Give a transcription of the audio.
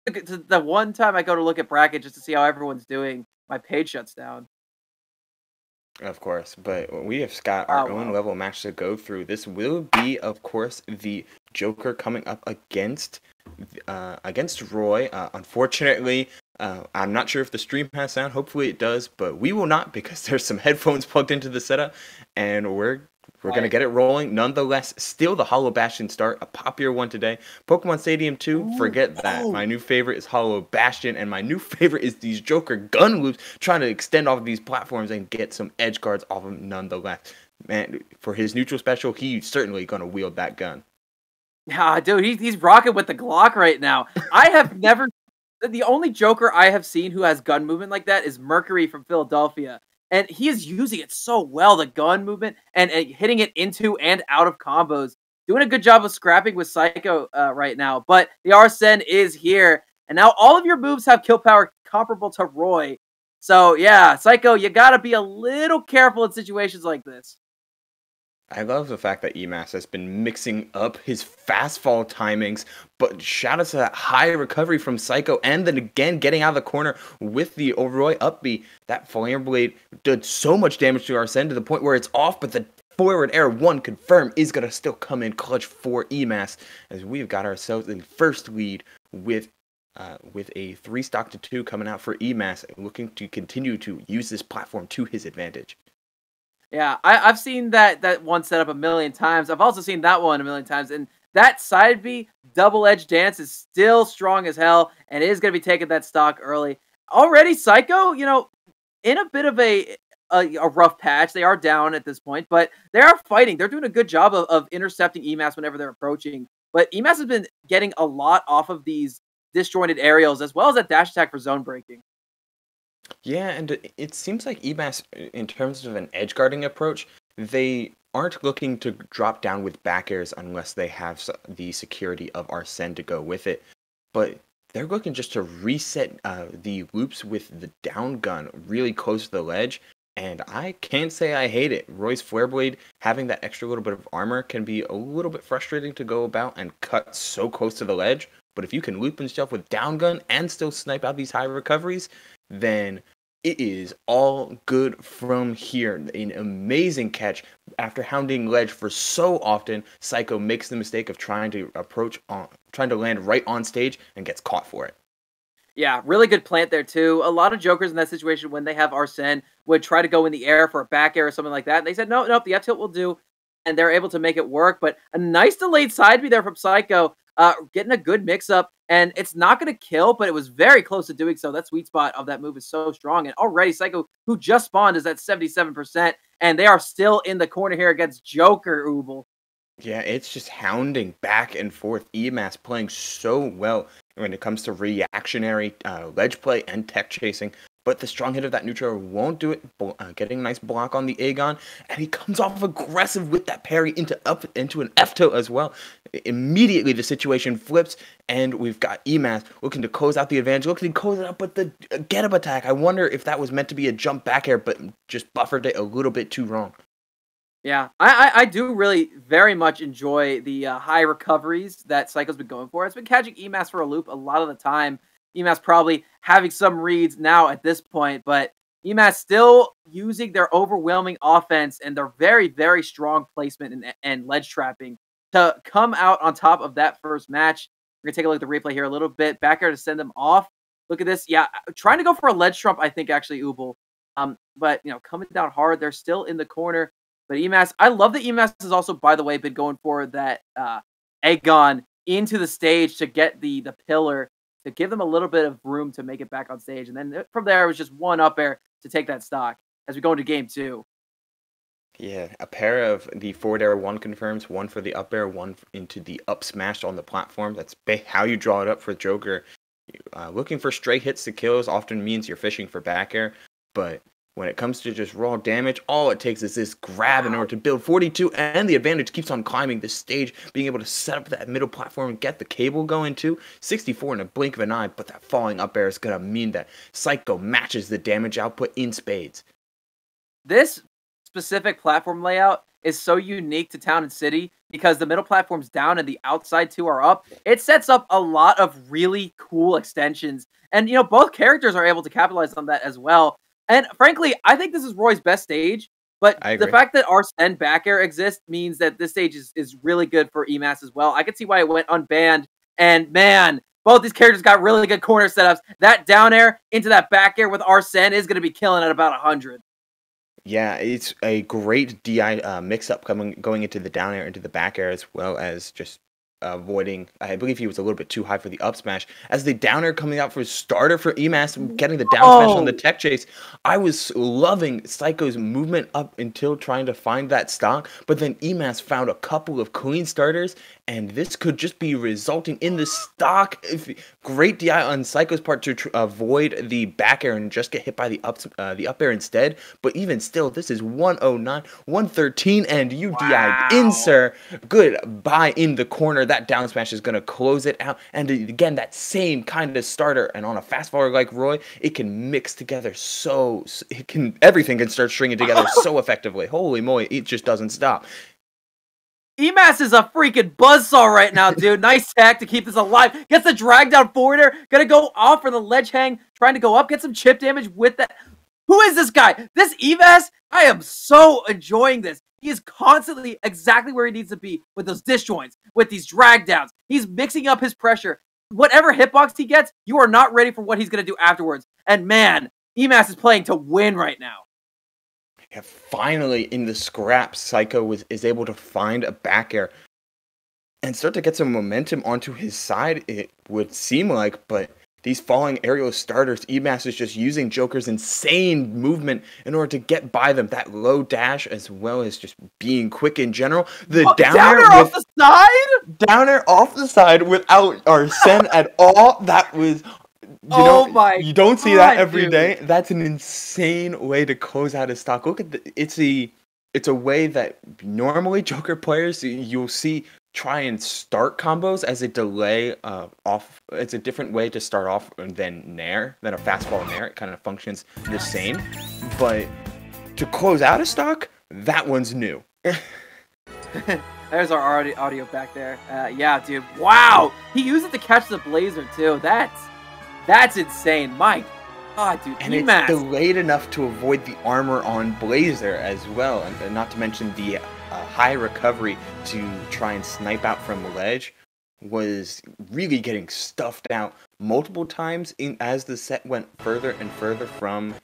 the one time I go to look at bracket just to see how everyone's doing, my page shuts down. Of course, but we have got Oh, our own wow. level match to go through. This will be, of course, the Joker coming up against Roy. Unfortunately, I'm not sure if the stream has sound. Hopefully it does, but we will not because there's some headphones plugged into the setup, and we're gonna Right. get it rolling. Nonetheless, still the Hollow Bastion start, a popular one today. Pokemon Stadium 2, Ooh, forget that. oh. My new favorite is Hollow Bastion, and my new favorite is these Joker gun loops, trying to extend off of these platforms and get some edge guards off them nonetheless. Man, for his neutral special, he's certainly gonna wield that gun. Yeah, dude, he's rocking with the Glock right now. I have never the only Joker I have seen who has gun movement like that is Mercury from Philadelphia. And he is using it so well, the gun movement, and hitting it into and out of combos. Doing a good job of scrapping with Syekko right now. But the Arsene is here. And now all of your moves have kill power comparable to Roy. So, yeah, Syekko, you got to be a little careful in situations like this. I love the fact that eMass has been mixing up his fast fall timings, but shout out to that high recovery from Syekko, and then again getting out of the corner with the Roy up B. That Flame Blade did so much damage to Arsene to the point where it's off, but the forward air one confirm is going to still come in clutch for eMass, as we've got ourselves in first lead with a 3-stock to 2 coming out for eMass, looking to continue to use this platform to his advantage. Yeah, I've seen that one set up a million times. I've also seen that one a million times. And that side B double-edged dance is still strong as hell and is going to be taking that stock early. Already, Syekko, in a bit of a rough patch. They are down at this point, but they are fighting. They're doing a good job of intercepting eMass whenever they're approaching. But eMass has been getting a lot off of these disjointed aerials as well as that dash attack for zone breaking. Yeah, and it seems like eMass, in terms of an edge guarding approach, they aren't looking to drop down with back airs unless they have the security of Arsene to go with it. But they're looking just to reset the loops with the down gun really close to the ledge. And I can't say I hate it. Roy's Flare Blade, having that extra little bit of armor, can be a little bit frustrating to go about and cut so close to the ledge. But if you can loop yourself with down gun and still snipe out these high recoveries, then it is all good from here. An amazing catch. After hounding ledge for so often, Syekko makes the mistake of trying to land right on stage and gets caught for it. Yeah, really good plant there too. A lot of Jokers in that situation when they have Arsene would try to go in the air for a back air or something like that. And they said, no, nope, the F tilt will do. And they're able to make it work. But a nice delayed side B there from Syekko, getting a good mix up. And it's not going to kill, but it was very close to doing so. That sweet spot of that move is so strong. And already Syekko, who just spawned, is at 77%. And they are still in the corner here against Joker, Ubel. Yeah, it's just hounding back and forth. eMass playing so well when it comes to reactionary ledge play and tech chasing. But the strong hit of that neutral won't do it. Getting a nice block on the Aegon. And he comes off aggressive with that parry into an F tilt as well. Immediately the situation flips. And we've got eMass looking to close out the advantage. Looking to close it up with the get up attack. I wonder if that was meant to be a jump back air, but just buffered it a little bit too wrong. Yeah, I do really very much enjoy the high recoveries that Syekko's been going for. It's been catching eMass for a loop a lot of the time. eMass probably having some reads now at this point, but eMass still using their overwhelming offense and their very, very strong placement and ledge trapping to come out on top of that first match. We're going to take a look at the replay here a little bit. Back air to send them off. Look at this. Yeah, trying to go for a ledge trump, I think, actually, Ubel. But, coming down hard. They're still in the corner. But eMass, I love that eMass has also, by the way, been going for that Aegon into the stage to get the pillar, to give them a little bit of room to make it back on stage. And then from there, it was just one up air to take that stock as we go into game 2. Yeah, a pair of the forward air one confirms, one for the up air, one into the up smash on the platform. That's how you draw it up for Joker. Looking for straight hits to kills often means you're fishing for back air, but when it comes to just raw damage, all it takes is this grab in order to build 42, and the advantage keeps on climbing the stage, being able to set up that middle platform and get the cable going too. 64 in a blink of an eye, but that falling up air is going to mean that Syekko matches the damage output in spades. This specific platform layout is so unique to Town and City because the middle platform's down and the outside two are up. It sets up a lot of really cool extensions. And, both characters are able to capitalize on that as well. And frankly, I think this is Roy's best stage. But I the agree. fact that Arsene back air exists means that this stage is really good for eMass as well. I can see why it went unbanned. And man, both these characters got really good corner setups. That down air into that back air with Arsene is going to be killing at about 100. Yeah, it's a great DI mix-up going into the down air, into the back air, as well as just avoiding. I believe he was a little bit too high for the up smash. As the down air coming out for starter for eMass, getting the down smash on the tech chase. I was loving Syekko's movement up until trying to find that stock, but then eMass found a couple of clean starters, and this could just be resulting in the stock. Great DI on Syekko's part to avoid the back air and just get hit by the up air instead. But even still, this is 109, 113, and you DI'd in, sir. Goodbye in the corner. That down smash is going to close it out. And again, that same kind of starter. And on a fast forward like Roy, it can mix together everything can start stringing together so effectively. Holy moly, it just doesn't stop. eMass is a freaking buzzsaw right now, dude. Nice tech to keep this alive. Gets the drag down forwarder. Gonna go off for the ledge hang. Trying to go up. Get some chip damage with that. Who is this guy? This eMass? I am so enjoying this. He is constantly exactly where he needs to be with those disjoints, with these drag downs. He's mixing up his pressure. Whatever hitbox he gets, you are not ready for what he's going to do afterwards. And man, eMass is playing to win right now. Yeah, finally, in the scraps, Syekko is able to find a back air and start to get some momentum onto his side, it would seem like, but these falling aerial starters, eMass is just using Joker's insane movement in order to get by them. That low dash, as well as just being quick in general. The downer off the side? Downer off the side without Arsene at all. That was... You don't see that every day. That's an insane way to close out a stock. Look at it's a way that normally Joker players you'll see try and start combos as a delay off. It's a different way to start off than a fastball Nair. It kind of functions the same, but to close out a stock, that one's new. There's our audio back there. Yeah, dude. Wow, he used it to catch the Blazer too. That's insane. My God, dude. And it's delayed enough to avoid the armor on Blazer as well. And not to mention the high recovery to try and snipe out from the ledge was really getting stuffed out multiple times as the set went further and further from